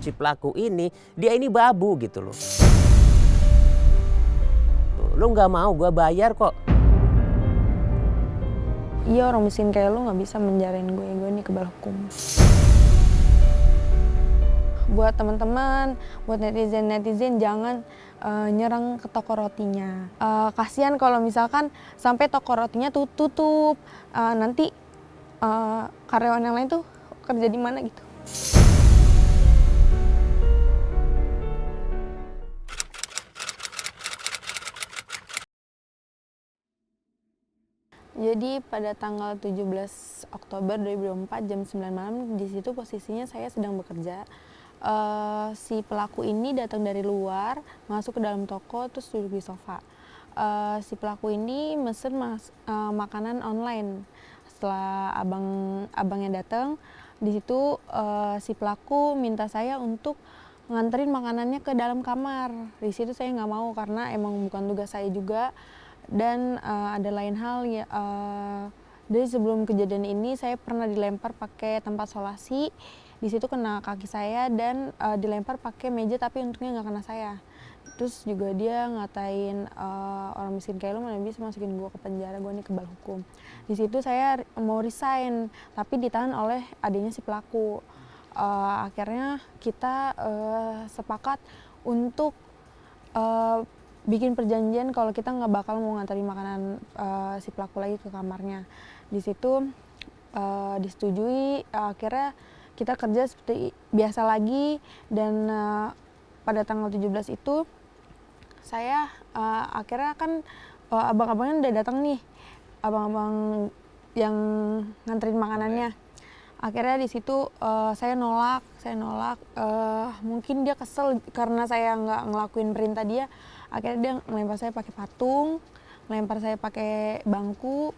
si pelaku ini, dia ini babu gitu loh. Lu nggak mau, gua bayar kok. Iya, orang miskin kayak lu nggak bisa menjarain gue ini kebal hukum. Buat teman-teman, buat netizen jangan nyerang ke toko rotinya. Kasihan kalau misalkan sampai toko rotinya tutup, nanti karyawan yang lain tuh kerja di mana gitu. Jadi pada tanggal 17 Oktober 2024 jam 9 malam, di situ posisinya saya sedang bekerja. Si pelaku ini datang dari luar, masuk ke dalam toko, terus duduk di sofa. Si pelaku ini mesen makanan online. Setelah abangnya datang, di situ si pelaku minta saya untuk nganterin makanannya ke dalam kamar. Di situ saya nggak mau karena emang bukan tugas saya juga. Dan ada lain hal ya, dari sebelum kejadian ini saya pernah dilempar pakai tempat solasi. Di situ kena kaki saya dan dilempar pakai meja, tapi untungnya nggak kena saya. Terus juga dia ngatain orang miskin kayak lu mana bisa masukin gue ke penjara, gue nih kebal hukum. Di situ saya mau resign tapi ditahan oleh adiknya si pelaku. Akhirnya kita sepakat untuk bikin perjanjian kalau kita nggak bakal mau nganterin makanan si pelaku lagi ke kamarnya. Di situ disetujui, akhirnya kita kerja seperti biasa lagi. Dan pada tanggal 17 itu saya akhirnya kan abang-abangnya udah datang nih, abang-abang yang nganterin makanannya. Akhirnya di situ saya nolak. Mungkin dia kesel karena saya nggak ngelakuin perintah dia. Akhirnya dia ngelempar saya pakai patung, ngelempar saya pakai bangku,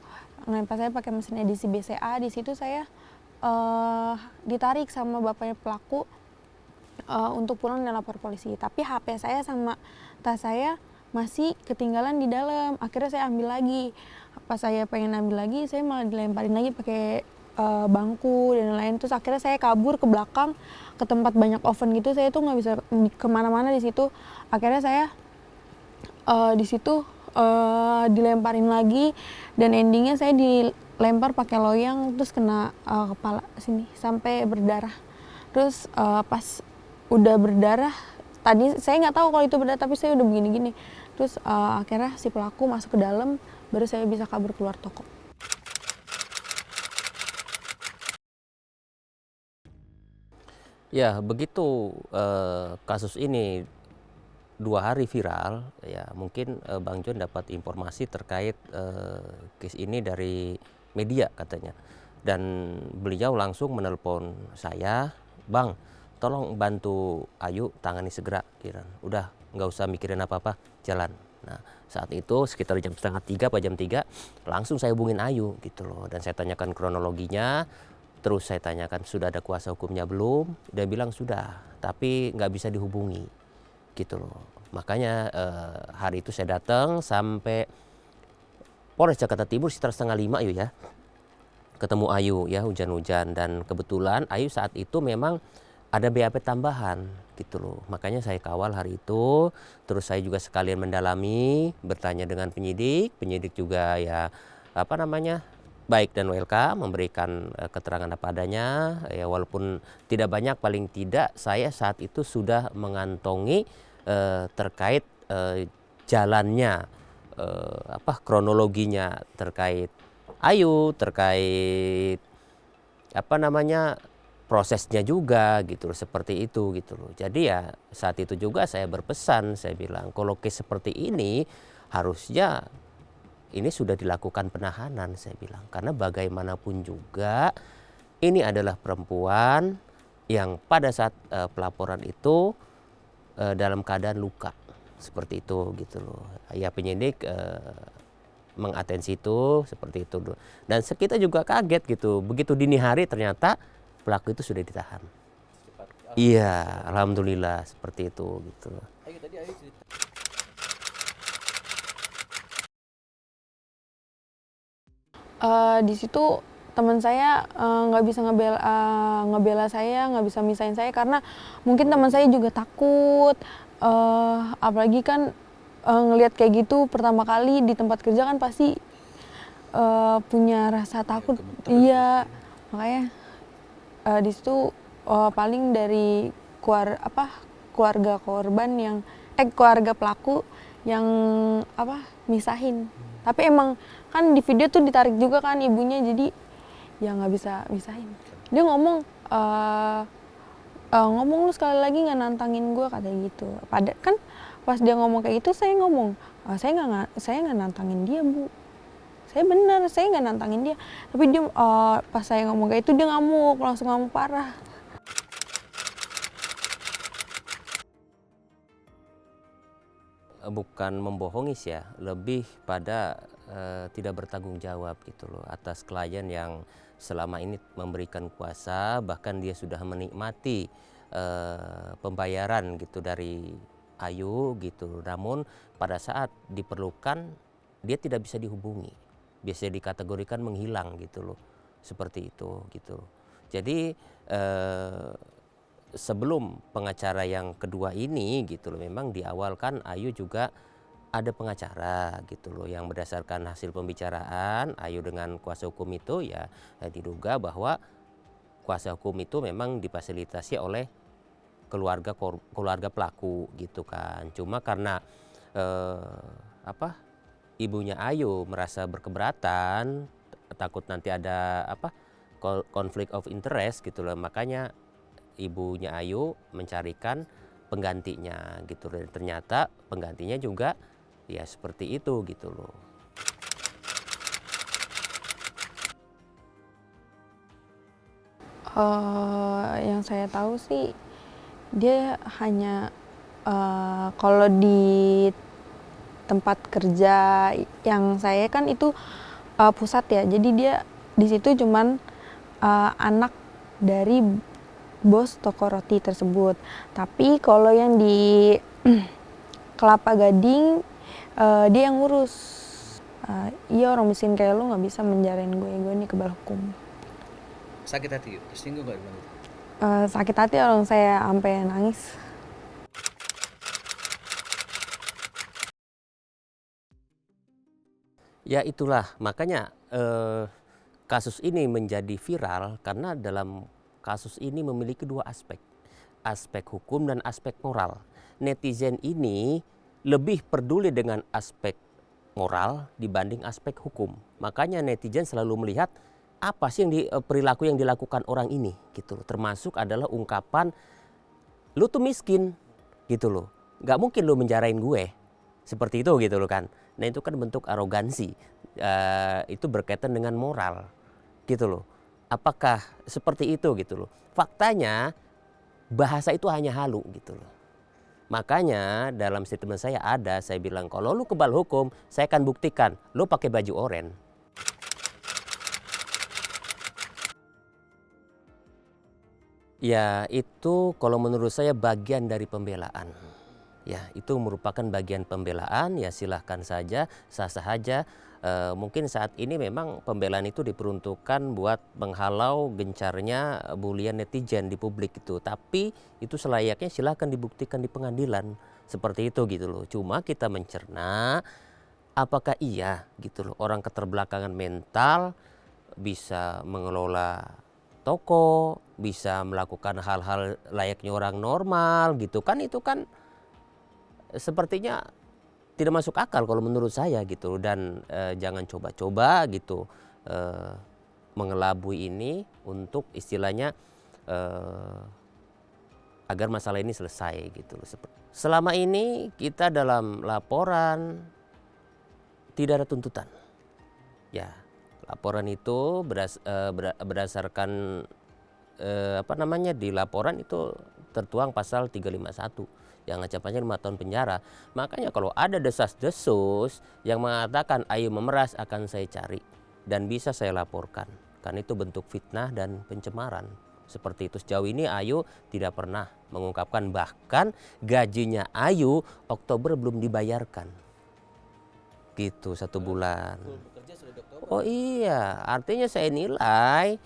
ngelempar saya pakai mesin edisi BCA. Di situ saya ditarik sama bapaknya pelaku untuk pulang dan lapor polisi. Tapi HP saya sama tas saya masih ketinggalan di dalam. Akhirnya saya ambil lagi. Pas saya pengen ambil lagi, saya malah dilemparin lagi pakai bangku dan lain-lain. Terus akhirnya saya kabur ke belakang ke tempat banyak oven gitu. Saya tuh nggak bisa kemana-mana di situ. Akhirnya saya di situ dilemparin lagi dan endingnya saya dilempar pakai loyang, terus kena kepala sini sampai berdarah. Terus pas udah berdarah, tadi saya nggak tahu kalau itu berdarah, tapi saya udah begini-gini. Terus akhirnya si pelaku masuk ke dalam, baru saya bisa kabur keluar toko. Ya begitu kasus ini 2 hari viral, ya mungkin Bang John dapat informasi terkait case ini dari media katanya. Dan beliau langsung menelpon saya, Bang, tolong bantu Ayu tangani segera. Udah nggak usah mikirin apa-apa, jalan. Nah saat itu sekitar jam 2:30 atau jam 3 langsung saya hubungin Ayu gitu loh. Dan saya tanyakan kronologinya, terus saya tanyakan sudah ada kuasa hukumnya belum. Dia bilang sudah, tapi nggak bisa dihubungi gitu loh. Makanya hari itu saya datang sampai Polres Jakarta Timur sekitar 4:30 Ayu ya. Ketemu Ayu ya, hujan-hujan, dan kebetulan Ayu saat itu memang ada BAP tambahan gitu loh. Makanya saya kawal hari itu, terus saya juga sekalian mendalami, bertanya dengan penyidik juga ya baik dan welcome, memberikan keterangan apa adanya ya, walaupun tidak banyak, paling tidak saya saat itu sudah mengantongi terkait jalannya kronologinya terkait Ayu, terkait prosesnya juga gitu loh, seperti itu gitu loh. Jadi ya saat itu juga saya berpesan, saya bilang kalau case seperti ini harusnya ini sudah dilakukan penahanan, saya bilang, karena bagaimanapun juga ini adalah perempuan yang pada saat pelaporan itu dalam keadaan luka seperti itu gitu loh. Ya penyidik mengatensi itu seperti itu. Dan kita juga kaget gitu, begitu dini hari ternyata pelaku itu sudah ditahan. Iya, alhamdulillah seperti itu gitu. Di situ teman saya nggak bisa ngebela saya, nggak bisa misahin saya karena mungkin teman saya juga takut. Apalagi kan ngelihat kayak gitu pertama kali di tempat kerja kan pasti punya rasa takut. Iya, makanya di situ paling dari keluarga korban yang keluarga pelaku yang misahin. Tapi emang kan di video tuh ditarik juga kan ibunya, jadi ya nggak bisa misahin. Dia ngomong ngomong lu sekali lagi nggak nantangin gue, katanya gitu. Padahal kan pas dia ngomong kayak gitu saya ngomong saya nggak nantangin dia, Bu. Saya benar, saya nggak nantangin dia. Tapi dia pas saya ngomong kayak itu dia ngamuk, langsung ngamuk parah. Bukan membohongi sih ya, lebih pada tidak bertanggung jawab gitu loh atas klien yang selama ini memberikan kuasa, bahkan dia sudah menikmati pembayaran gitu dari Ayu gitu. Namun pada saat diperlukan dia tidak bisa dihubungi, biasanya dikategorikan menghilang gitu loh, seperti itu gitu. Jadi sebelum pengacara yang kedua ini gitu loh, memang di awal kan Ayu juga ada pengacara gitu loh, yang berdasarkan hasil pembicaraan Ayu dengan kuasa hukum itu ya diduga bahwa kuasa hukum itu memang difasilitasi oleh keluarga pelaku gitu kan. Cuma karena ibunya Ayu merasa berkeberatan, takut nanti ada konflik of interest gitu loh, makanya ibunya Ayu mencarikan penggantinya gitu, dan ternyata penggantinya juga ya seperti itu gitu loh. Yang saya tahu sih dia hanya kalau di tempat kerja yang saya kan itu pusat ya, jadi dia di situ cuman anak dari bos toko roti tersebut. Tapi kalau yang di Kelapa Gading dia yang ngurus. Iya, orang miskin kayak lu nggak bisa menjarain gue nih kebal hukum. Sakit hati, tersinggung nggak bilang itu? Sakit hati orang saya sampai nangis. Ya itulah makanya kasus ini menjadi viral karena dalam kasus ini memiliki dua aspek, aspek hukum dan aspek moral. Netizen ini lebih peduli dengan aspek moral dibanding aspek hukum. Makanya netizen selalu melihat apa sih perilaku yang dilakukan orang ini gitu loh. Termasuk adalah ungkapan lu tuh miskin gitu loh, nggak mungkin lu menjarain gue, seperti itu gitu loh kan. Nah itu kan bentuk arogansi, itu berkaitan dengan moral gitu loh. Apakah seperti itu gitu loh? Faktanya bahasa itu hanya halu gitu loh. Makanya dalam statement saya bilang kalau lu kebal hukum, saya akan buktikan lu pakai baju oranye. Ya itu kalau menurut saya bagian dari pembelaan. Ya itu merupakan bagian pembelaan, ya silahkan saja, sah-sah saja. Mungkin saat ini memang pembelaan itu diperuntukkan buat menghalau gencarnya bulian netizen di publik itu. Tapi itu selayaknya silahkan dibuktikan di pengadilan. Seperti itu gitu loh. Cuma kita mencerna apakah iya gitu loh orang keterbelakangan mental bisa mengelola toko, bisa melakukan hal-hal layaknya orang normal gitu kan, itu kan sepertinya tidak masuk akal kalau menurut saya gitu. Dan jangan coba-coba gitu mengelabui ini untuk istilahnya agar masalah ini selesai gitu. Selama ini kita dalam laporan tidak ada tuntutan. Ya, laporan itu berdasarkan di laporan itu tertuang pasal 351 yang ancamannya 5 tahun penjara. Makanya kalau ada desas-desus yang mengatakan Ayu memeras akan saya cari dan bisa saya laporkan. Karena itu bentuk fitnah dan pencemaran. Seperti itu. Sejauh ini Ayu tidak pernah mengungkapkan, bahkan gajinya Ayu Oktober belum dibayarkan. Gitu 1 bulan. Oh iya, artinya saya nilai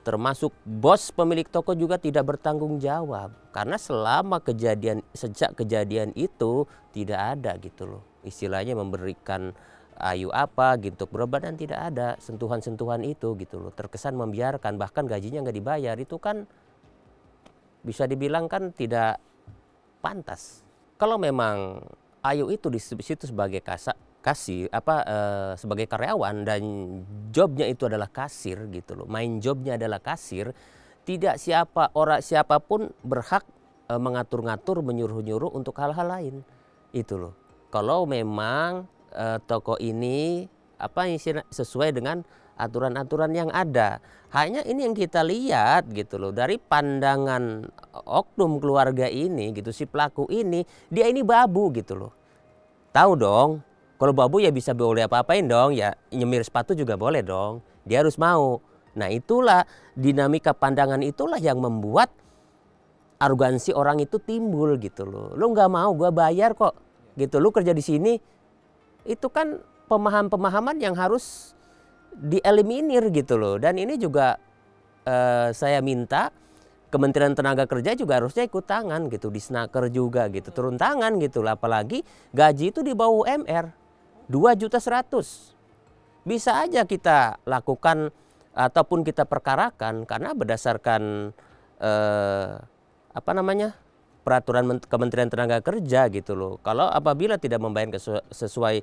termasuk bos pemilik toko juga tidak bertanggung jawab karena sejak kejadian itu tidak ada gitu loh, istilahnya memberikan Ayu apa gitu untuk berobat dan tidak ada sentuhan-sentuhan itu gitu loh, terkesan membiarkan bahkan gajinya nggak dibayar, itu kan bisa dibilang kan tidak pantas. Kalau memang Ayu itu di situ sebagai sebagai karyawan dan jobnya itu adalah kasir gitu loh, main jobnya adalah kasir, tidak siapapun berhak mengatur-ngatur, menyuruh-nyuruh untuk hal-hal lain itu loh. Kalau memang toko ini sesuai dengan aturan-aturan yang ada, hanya ini yang kita lihat gitu loh dari pandangan oknum keluarga ini gitu, si pelaku ini dia ini babu gitu loh. Tahu dong, kalau babu ya bisa boleh apa-apain dong, ya nyemir sepatu juga boleh dong. Dia harus mau. Nah itulah dinamika pandangan itulah yang membuat arogansi orang itu timbul gitu loh. Lu nggak mau, gua bayar kok gitu. Lu kerja di sini, itu kan pemahaman-pemahaman yang harus dieliminir gitu loh. Dan ini juga saya minta Kementerian Tenaga Kerja juga harusnya ikut tangan gitu, di Snaker juga gitu, turun tangan gitu lah. Apalagi gaji itu di bawah UMR 2.100.000. Bisa aja kita lakukan ataupun kita perkarakan karena berdasarkan peraturan Kementerian Tenaga Kerja gitu loh. Kalau apabila tidak membayar sesuai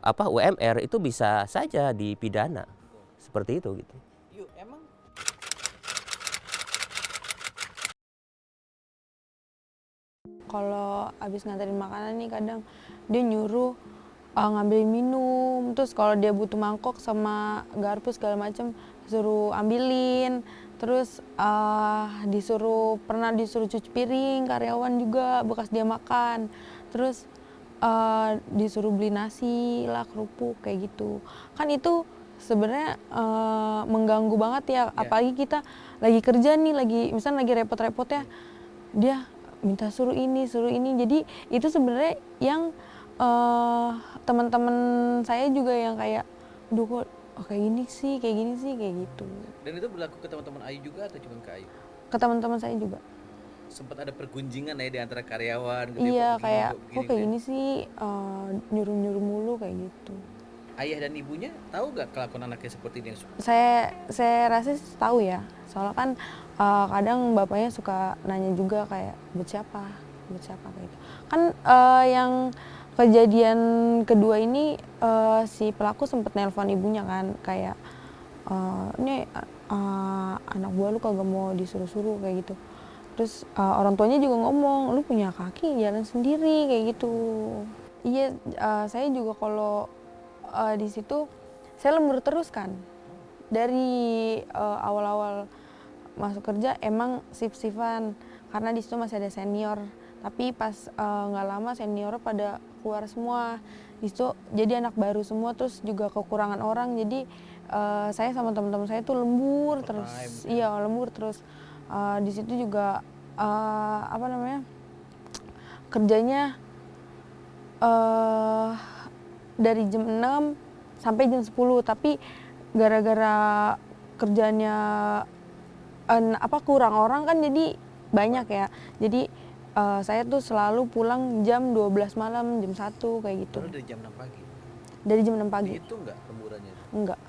UMR itu bisa saja dipidana. Seperti itu gitu. Kalau habis nganterin makanan nih kadang dia nyuruh ngambilin minum, terus kalau dia butuh mangkok sama garpu segala macam suruh ambilin, terus pernah disuruh cuci piring karyawan juga bekas dia makan, terus disuruh beli nasi lah, kerupuk kayak gitu. Kan itu sebenarnya mengganggu banget ya, apalagi kita lagi kerja nih, misalnya lagi repot-repot ya, dia minta suruh ini. Jadi itu sebenarnya yang teman-teman saya juga yang kayak, duh kok kayak gini sih, kayak gitu. Dan itu berlaku ke teman-teman Ayu juga atau cuma ke Ayu? Ke teman-teman saya juga. Sempat ada pergunjingan ya di antara karyawan gitu. Iya, kayak kok kayak gitu gini sih, nyuruh-nyuruh mulu kayak gitu. Ayah dan ibunya tahu gak kelakuan anaknya seperti ini? Saya rasa tahu ya, soalnya kan kadang bapaknya suka nanya juga kayak buat siapa kayak gitu. Kan yang kejadian kedua ini si pelaku sempat nelpon ibunya kan kayak ini anak gua lu kagak mau disuruh-suruh kayak gitu. Terus orang tuanya juga ngomong, lu punya kaki jalan sendiri kayak gitu. Iya, saya juga kalau di situ saya lembur terus kan. Dari awal-awal masuk kerja emang shift-shiftan karena di situ masih ada senior. Tapi pas nggak lama senior pada keluar semua. Di situ jadi anak baru semua, terus juga kekurangan orang. Jadi saya sama teman-teman saya tuh lembur terus. Iya, lembur terus. Di situ juga kerjanya dari jam 6 sampai jam 10, tapi gara-gara kerjanya kurang orang kan jadi banyak ya. Jadi saya tuh selalu pulang jam 12 malam, jam 1 kayak gitu. Lalu dari jam 6 pagi? Dari jam 6 pagi. Itu enggak lemburannya? Enggak.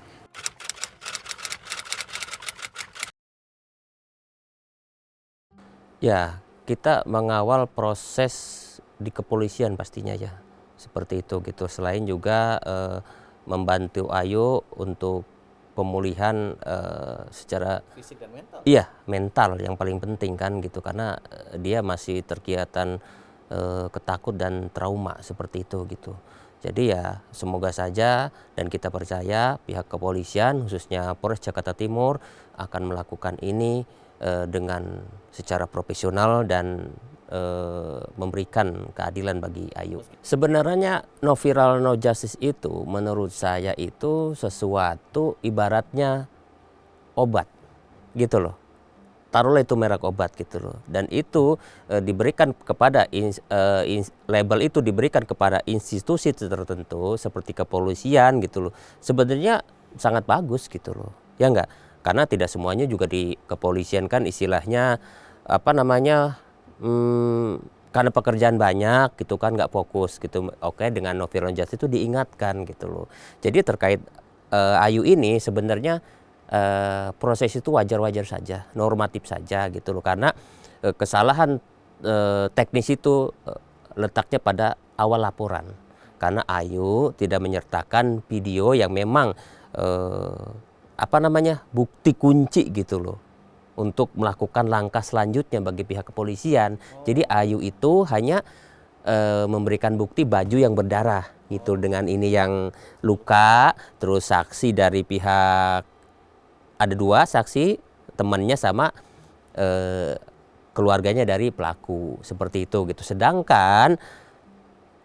Ya, kita mengawal proses di kepolisian pastinya ya. Seperti itu gitu. Selain juga membantu Ayu untuk pemulihan secara fisik dan mental. Iya, mental yang paling penting kan gitu, karena dia masih terkiatan ketakut dan trauma seperti itu gitu. Jadi ya semoga saja dan kita percaya pihak kepolisian khususnya Polres Jakarta Timur akan melakukan ini dengan secara profesional dan memberikan keadilan bagi Ayu. Sebenarnya no viral no justice itu menurut saya itu sesuatu ibaratnya obat gitu loh. Taruhlah itu merek obat gitu loh. Dan itu diberikan kepada label itu diberikan kepada institusi tertentu seperti kepolisian gitu loh. Sebenarnya sangat bagus gitu loh, ya enggak? Karena tidak semuanya juga di kepolisian kan istilahnya apa namanya, karena pekerjaan banyak gitu kan nggak fokus gitu. Oke, dengan Noviron Justice itu diingatkan gitu loh. Jadi terkait Ayu ini sebenarnya proses itu wajar-wajar saja, normatif saja gitu loh. Karena kesalahan teknis itu letaknya pada awal laporan. Karena Ayu tidak menyertakan video yang memang apa namanya, bukti kunci gitu loh untuk melakukan langkah selanjutnya bagi pihak kepolisian. Jadi Ayu itu hanya memberikan bukti baju yang berdarah gitu, dengan ini yang luka, terus saksi dari pihak, ada 2 saksi, temannya sama keluarganya dari pelaku, seperti itu gitu. Sedangkan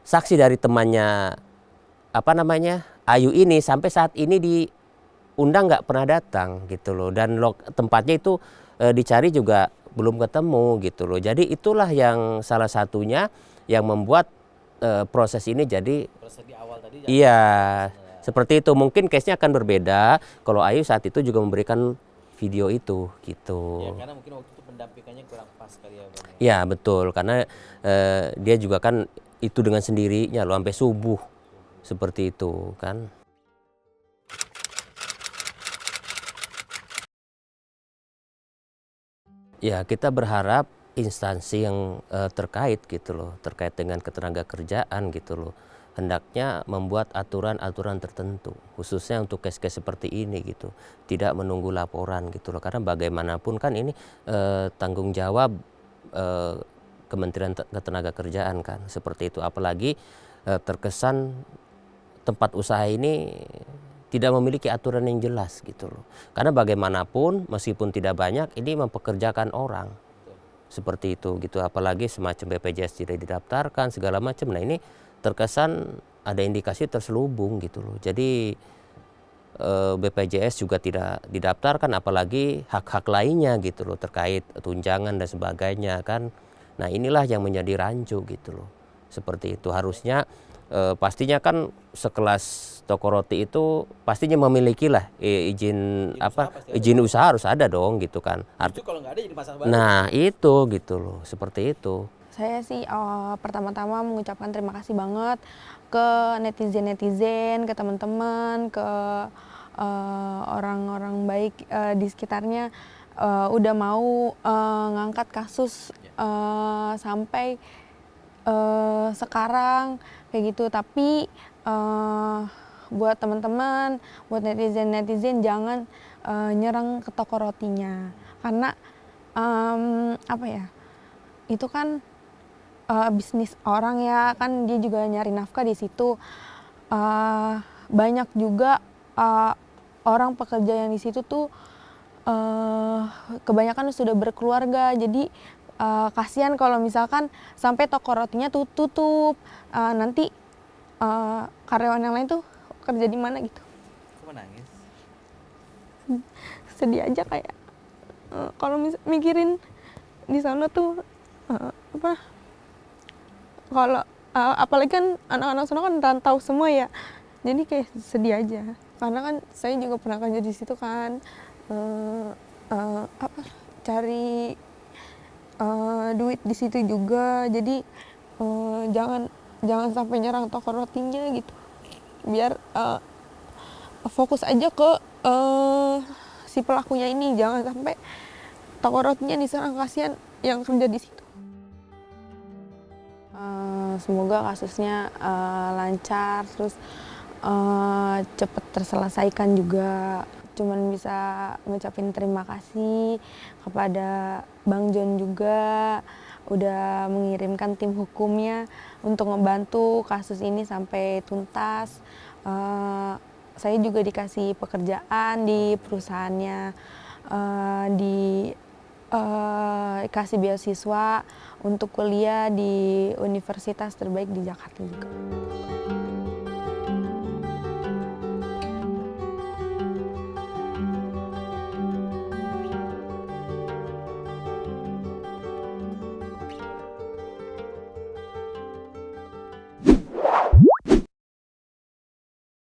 saksi dari temannya apa namanya, Ayu ini sampai saat ini diundang nggak pernah datang gitu loh, dan tempatnya itu dicari juga belum ketemu gitu loh. Jadi itulah yang salah satunya yang membuat proses ini jadi Proses di awal tadi iya seperti itu. Mungkin case-nya akan berbeda kalau Ayu saat itu juga memberikan video itu gitu. ya, karena mungkin waktu itu pendampingannya kurang pas kali ya Bang. Ya betul, karena dia juga kan itu dengan sendirinya loh sampai subuh seperti itu kan. Ya kita berharap instansi yang terkait gitu loh, terkait dengan ketenaga kerjaan gitu loh, hendaknya membuat aturan-aturan tertentu khususnya untuk case-case seperti ini gitu, tidak menunggu laporan gitu loh. Karena bagaimanapun kan ini tanggung jawab Kementerian Ketenagakerjaan kan, seperti itu. Apalagi terkesan tempat usaha ini tidak memiliki aturan yang jelas gitu loh. Karena bagaimanapun meskipun tidak banyak, ini mempekerjakan orang seperti itu gitu. Apalagi semacam BPJS tidak didaftarkan segala macam. Nah ini terkesan ada indikasi terselubung gitu loh. Jadi BPJS juga tidak didaftarkan, apalagi hak-hak lainnya gitu loh terkait tunjangan dan sebagainya kan. Nah inilah yang menjadi rancu gitu loh. Seperti itu harusnya pastinya kan sekelas toko roti itu pastinya memiliki lah izin apa, izin usaha harus ada dong gitu kan. Itu kalau nggak ada jadi masalah baru. Nah itu gitu loh, seperti itu. Saya sih pertama-tama mengucapkan terima kasih banget ke netizen-netizen, ke teman-teman, ke orang-orang baik di sekitarnya, udah mau ngangkat kasus sampai sekarang kayak gitu. Tapi buat teman-teman, buat netizen-netizen jangan nyerang ke toko rotinya, karena apa ya, itu kan bisnis orang ya kan, dia juga nyari nafkah di situ. Banyak juga orang pekerja yang di situ tuh kebanyakan sudah berkeluarga, jadi kasihan kalau misalkan sampai toko rotinya tutup, nanti karyawan yang lain tuh kerja di mana gitu. Kok nangis? Sedih aja kayak kalau mikirin di sana tuh apa, kalau apalagi kan anak-anak sana kan rantau semua ya, jadi kayak sedih aja. Karena kan saya juga pernah kerja di situ kan, apa, cari duit di situ juga. Jadi jangan sampai nyerang toko rotinya gitu, biar fokus aja ke si pelakunya ini, jangan sampai toko rotinya diserang, kasihan yang kerja di situ. Semoga kasusnya lancar, terus cepat terselesaikan juga. Cuman bisa ngucapin terima kasih kepada Bang John juga udah mengirimkan tim hukumnya untuk ngebantu kasus ini sampai tuntas. Saya juga dikasih pekerjaan di perusahaannya, dikasih beasiswa untuk kuliah di universitas terbaik di Jakarta juga.